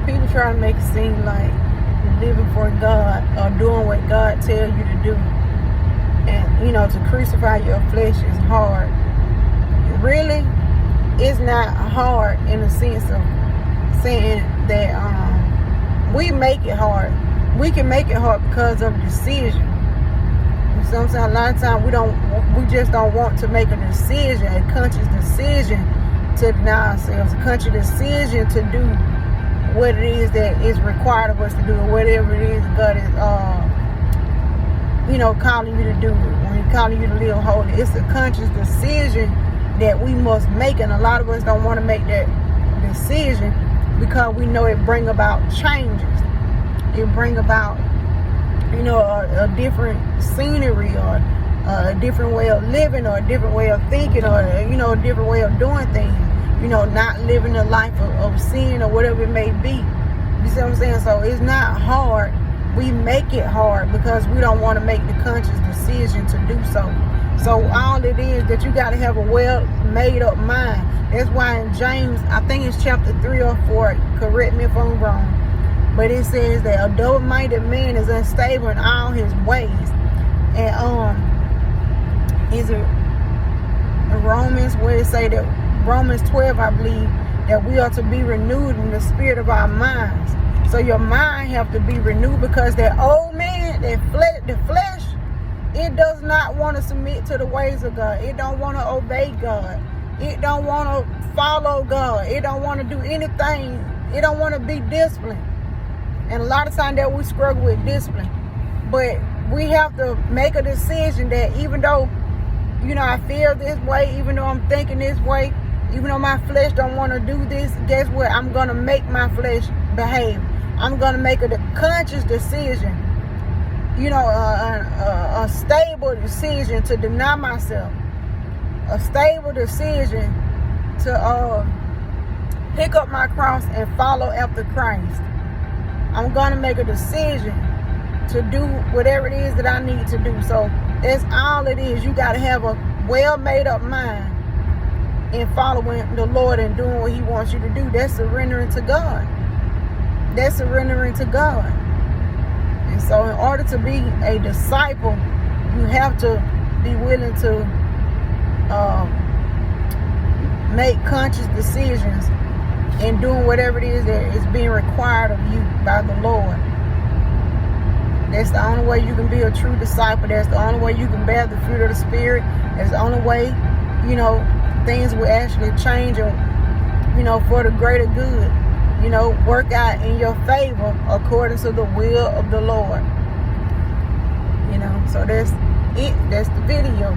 people try to make it seem like living for God or doing what God tells you to do. And, to crucify your flesh is hard. Really, it's not hard in the sense of saying that we make it hard. We can make it hard because of decision. Sometimes, a lot of times, we just don't want to make a decision, a conscious decision to deny ourselves, a conscious decision to do what it is that is required of us to do, or whatever it is God is, calling you to do. When He's calling you to live holy, it's a conscious decision that we must make, and a lot of us don't want to make that decision because we know it bring about changes. It bring about, a different scenery, or a different way of living, or a different way of thinking, or a different way of doing things. Not living a life of sin or whatever it may be. You see what I'm saying? So it's not hard. We make it hard because we don't want to make the conscious decision to do so. So all it is that you got to have a well made up mind. That's why in James, I think it's chapter 3 or 4, correct me if I'm wrong, but it says that a double-minded man is unstable in all his ways. And is it Romans where it say that, Romans 12, I believe, that we are to be renewed in the spirit of our minds. So your mind have to be renewed, because that old man, the flesh, it does not want to submit to the ways of God. It don't want to obey God. It don't want to follow God. It don't want to do anything. It don't want to be disciplined. And a lot of times that we struggle with discipline. But we have to make a decision that even though, I feel this way, even though I'm thinking this way, even though my flesh don't want to do this, guess what? I'm going to make my flesh behave. I'm going to make a conscious decision, a stable decision to deny myself, a stable decision to pick up my cross and follow after Christ. I'm going to make a decision to do whatever it is that I need to do. So that's all it is. You got to have a well made up mind in following the Lord and doing what He wants you to do. That's surrendering to God. That's surrendering to God. And so in order to be a disciple, you have to be willing to make conscious decisions in doing whatever it is that is being required of you by the Lord. That's the only way you can be a true disciple. That's the only way you can bear the fruit of the Spirit. That's the only way, things will actually change, for the greater good, work out in your favor according to the will of the Lord. So that's it. That's the video.